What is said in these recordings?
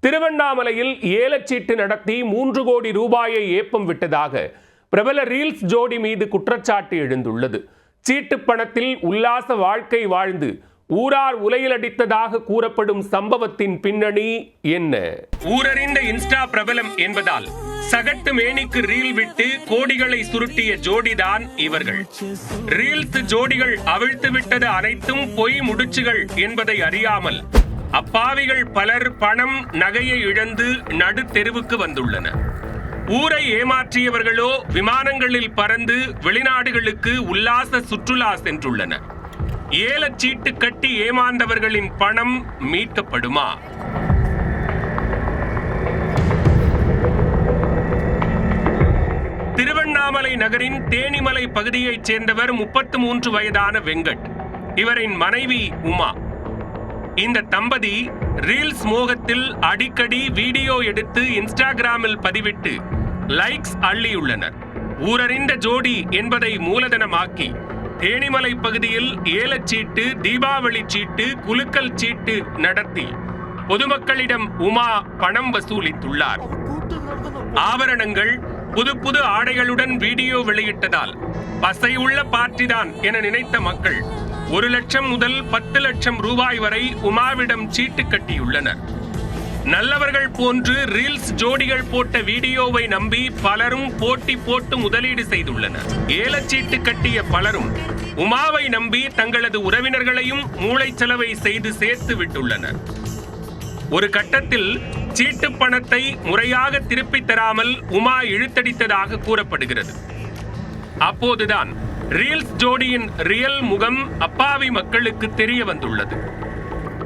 திருவண்ணாமலையில் ஏலச்சீட்டு நடத்தி 3 கோடி ரூபாயை ஏப்பம் விட்டதாக பிரபல ரீல்ஸ் ஜோடி மீது குற்றச்சாட்டு எழுந்துள்ளது. சீட்டு பணத்தில் உல்லாச வாழ்க்கை வாழ்ந்து ஊரார் உலையிலடித்ததாக கூறப்படும் சம்பவத்தின் பின்னணி என்ன? ஊரறிந்த இன்ஸ்டா பிரபலம் என்பதால் சகட்டு மேனிக்கு ரீல் விட்டு கோடிகளை சுருட்டிய ஜோடிதான் இவர்கள். ரீல்ஸ் ஜோடிகள் அவிழ்த்து விட்டது அனைத்தும் பொய் முடிச்சுகள் என்பதை அறியாமல் அப்பாவிகள் பலர் பணம் நகையை இழந்து நடு தெருவுக்கு வந்துள்ளனர். ஊரை ஏமாற்றியவர்களோ விமானங்களில் பறந்து வெளிநாடுகளுக்கு உல்லாச சுற்றுலா சென்றுள்ளனர். ஏலச்சீட்டு கட்டி ஏமாந்தவர்களின் பணம் மீட்கப்படுமா? திருவண்ணாமலை நகரின் தேனிமலை பகுதியைச் சேர்ந்தவர் 33 வயதான வெங்கட். இவரின் மனைவி உமா. இந்த தம்பதி ரீல்ஸ் மோகத்தில் அடிக்கடி வீடியோ எடுத்து இன்ஸ்டாகிராமில் பதிவிட்டு லைக்ஸ் அள்ளியுள்ளனர். ஊரறிந்த ஜோடி என்பதை மூலதனமாக்கி தேனிமலை பகுதியில் ஏலச்சீட்டு, தீபாவளி சீட்டு, குலுக்கல் சீட்டு நடத்தி பொதுமக்களிடம் உமா பணம் வசூலித்துள்ளார். ஆபரணங்கள், புது ஆடைகளுடன் வீடியோ வெளியிட்டதால் பசையுள்ள பார்ட்டிதான் என நினைத்த மக்கள் 1 லட்சம் முதல் 10 லட்சம் ரூபாய் வரை உமாவிடம் சீட்டு கட்டியுள்ளனர். நல்லவர்கள் போன்று ரீல்ஸ் ஜோடிகள் போட்ட வீடியோவை நம்பி பலரும் போட்டி போட்டு முதலீடு செய்துள்ளனர். ஏலச்சீட்டு கட்டிய பலரும் உமாவை நம்பி தங்களது உறவினர்களையும் மூளைச்சலவை செய்து சேர்த்து விட்டுள்ளனர். ஒரு கட்டத்தில் சீட்டு பணத்தை முறையாக திருப்பித் தராமல் உமா இழுத்தடித்ததாக கூறப்படுகிறது. அப்போதுதான் ரீல்ஸ் ஜோடியின் ரியல் முகம் அப்பாவி மக்களுக்கு தெரிய வந்துள்ளது.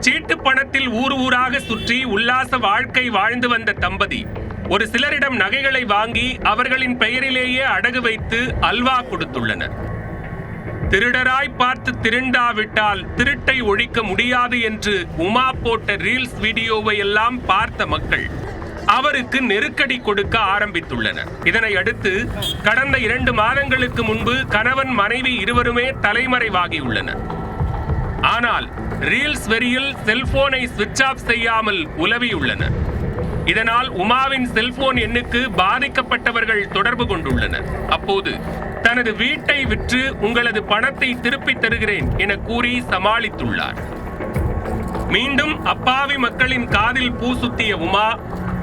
சீட்டு பணத்தில் ஊராக சுற்றி உல்லாச வாழ்க்கை வாழ்ந்து வந்த தம்பதி ஒரு சிலரிடம் நகைகளை வாங்கி அவர்களின் பெயரிலேயே அடகு வைத்து அல்வா கொடுத்துள்ளனர். திருடராய் பார்த்து திருண்டாவிட்டால் திருட்டை ஒழிக்க முடியாது என்று உமா போட்ட ரீல்ஸ் வீடியோவை எல்லாம் பார்த்த மக்கள் அவருக்கு நெருக்கடி கொடுக்க ஆரம்பித்துள்ளனர். இதனை அடுத்து கடந்த 2 மாதங்களுக்கு முன்பு கணவன் மனைவி இருவருமே தலைமறைவாகியுள்ளனர். ஆனால் ரீல்ஸ் வெறியில் செல்போனை சுவிட்ச் ஆஃப் செய்யாமல் உலவியுள்ளனர். இதனால் உமாவின் செல்போன் எண்ணுக்கு பாதிக்கப்பட்டவர்கள் தொடர்பு கொண்டுள்ளனர். அப்போது தனது வீட்டை விற்று உங்களது பணத்தை திருப்பித் தருகிறேன் என கூறி சமாளித்துள்ளார். மீண்டும் அப்பாவி மக்களின் காதில் பூ சுத்திய உமா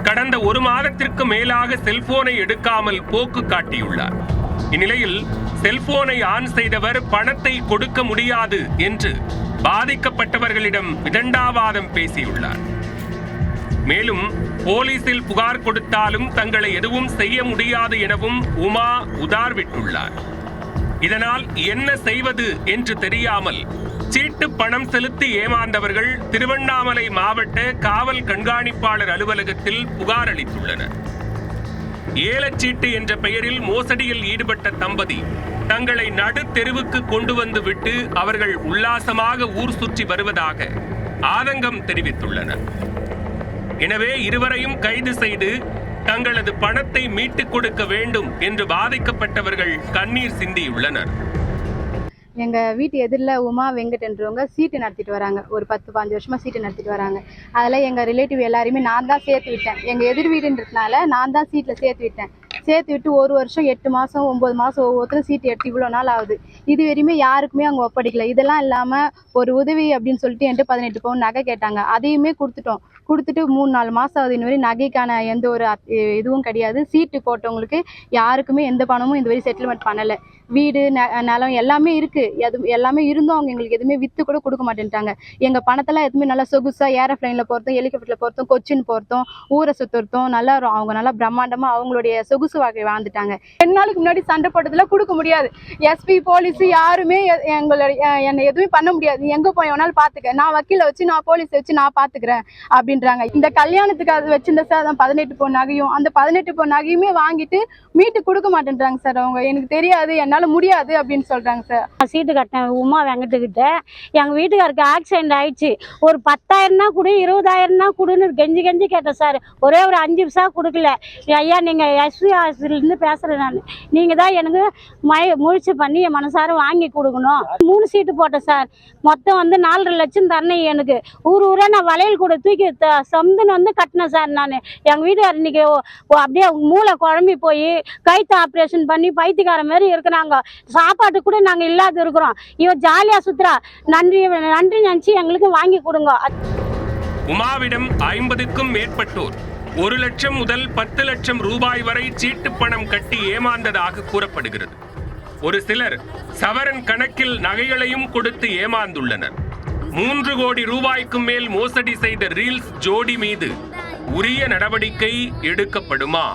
கடந்த 1 மாதத்திற்கு மேலாக செல்போனை எடுக்காமல் போக்கு காட்டியுள்ளார். இந்நிலையில் செல்போனை ஆன் செய்தவர் பணத்தை கொடுக்க முடியாது என்று பாதிக்கப்பட்டவர்களிடம் விதண்டாவாதம் பேசியுள்ளார். மேலும் போலீசில் புகார் கொடுத்தாலும் தங்களை எதுவும் செய்ய முடியாது எனவும் உமா உதார்விட்டுள்ளார். இதனால் என்ன செய்வது என்று தெரியாமல் சீட்டு பணம் செலுத்தி ஏமாந்தவர்கள் திருவண்ணாமலை மாவட்ட காவல் கண்காணிப்பாளர் அலுவலகத்தில் புகார் அளித்துள்ளனர். ஏலச்சீட்டு என்ற பெயரில் மோசடியில் ஈடுபட்ட தம்பதி தங்களை நடு தெருவுக்கு கொண்டு வந்து விட்டு அவர்கள் உல்லாசமாக ஊர் சுற்றி வருவதாக ஆதங்கம் தெரிவித்துள்ளனர். எனவே இருவரையும் கைது செய்து தங்களது பணத்தை மீட்டுக் கொடுக்க வேண்டும் என்று பாதிக்கப்பட்டவர்கள் கண்ணீர் சிந்தியுள்ளனர். எங்கள் வீட்டு எதிரில் உமா வெங்கட் என்றவங்க சீட்டு நடத்திட்டு வராங்க. ஒரு 10-15 வருஷமாக சீட்டு நடத்திட்டு வராங்க. அதில் எங்கள் ரிலேட்டிவ் எல்லாருமே நான் தான் சேர்த்து விட்டேன். எங்கள் எதிர் வீடுன்றதுனால நான் தான் சீட்டில் சேர்த்து விட்டேன். சேர்த்து விட்டு 1 வருஷம் 8 மாதம் 9 மாதம் ஒவ்வொருத்தரும் சீட்டு எடுத்து இவ்வளோ நாள் ஆகுது. இது வரையுமே யாருக்குமே அவங்க ஒப்படைக்கல. இதெல்லாம் இல்லாமல் ஒரு உதவி அப்படின்னு சொல்லிட்டு என்கிட்ட 18 பவுன் நகை கேட்டாங்க. அதையுமே கொடுத்துட்டு 3-4 மாதம் ஆகுது. இன்ன வரையும் நகைக்கான எந்த ஒரு இதுவும் கிடையாது. சீட்டு போட்டவங்களுக்கு யாருக்குமே எந்த பணமும் இந்த வரை செட்டில்மெண்ட் பண்ணலை. வீடு நிலம் எல்லாமே இருக்குது. எல்லாமே இருந்தும் அவங்க எங்களுக்கு எதுவுமே விற்று கூட கொடுக்க மாட்டேன்ட்டாங்க. எங்கள் பணத்தெல்லாம் எதுவுமே நல்லா சொகுசாக ஏரோப்ளைனில் போகிறதும், ஹெலிகாப்டரில் போகிறதும், கொச்சின் போகிறதும், ஊரை சுற்றுறதும் நல்லா அவங்க நல்லா பிரம்மாண்டமாக அவங்களுடைய சொகுசு வாழ்க்கை வாழ்ந்துட்டாங்க. 2 நாளுக்கு முன்னாடி சண்டை போட்டதில் கொடுக்க முடியாது. எஸ்பி போலீஸ் யாருமே என்னை எதுவுமே பண்ண முடியாது. நீ எங்கே போய் வேணாலும் பார்த்துக்க, நான் வக்கீலை வச்சு நான் போலீஸை வச்சு நான் பார்த்துக்கிறேன் அப்படின்றாங்க. இந்த கல்யாணத்துக்கு அது வச்சிருந்த சார் 18 பவுன் நகையும் அந்த 18 பவுன் நகையுமே வாங்கிட்டு மீட்டு கொடுக்க மாட்டேன்றாங்க சார். அவங்க எனக்கு தெரியாது, என்னால் முடியாது அப்படின்னு சொல்றாங்க சார். சீட்டு கட்டினேன் உமா வெங்கட்டுக்கிட்ட. எங்கள் வீட்டுக்காருக்கு ஆக்சிடென்ட் ஆயிடுச்சு. ஒரு 10,000 கொடு, 20,000 கொடுன்னு கெஞ்சி கேட்டேன் சார். ஒரே ஒரு 5 பைசா கொடுக்கல. ஐயா நீங்கள் எஸ்பி ஆஃபீஸ்லேருந்து பேசுகிறேன் நான். நீங்கள் தான் எனக்கு முயற்சி பண்ணி என் மனசார வாங்கி கொடுக்கணும். 3 சீட்டு போட்டேன் சார். மொத்தம் 4.5 லட்சம் தரணும் எனக்கு. ஊரா நான் வளையல் கூட தூக்கி சம்துன்னு வந்து கட்டினேன் சார் நான். எங்கள் வீட்டுக்காரர் இன்னைக்கு அப்படியே மூளை குழம்பி போய் கைத்து ஆப்ரேஷன் பண்ணி பைத்தியக்கார மாதிரி இருக்கிறாங்க. சாப்பாட்டு கூட நாங்கள் இல்லாத இருக்கிறோம். இவ ஜாலியாக சுற்றுறா. நன்றி நன்றி நினச்சி எங்களுக்கு வாங்கி கொடுங்க. உமாவிடம் 50க்கும் மேற்பட்டோர் 1 லட்சம் முதல் 10 லட்சம் ரூபாய் வரை சீட்டு பணம் கட்டி ஏமாந்ததாக கூறப்படுகிறது. ஒரு சிலர் சவரன் கணக்கில் நகைகளையும் கொடுத்து ஏமாந்துள்ளனர். 3 கோடி ரூபாய்க்கும் மேல் மோசடி செய்த ரீல்ஸ் ஜோடி மீது உரிய நடவடிக்கை எடுக்கப்படுமா?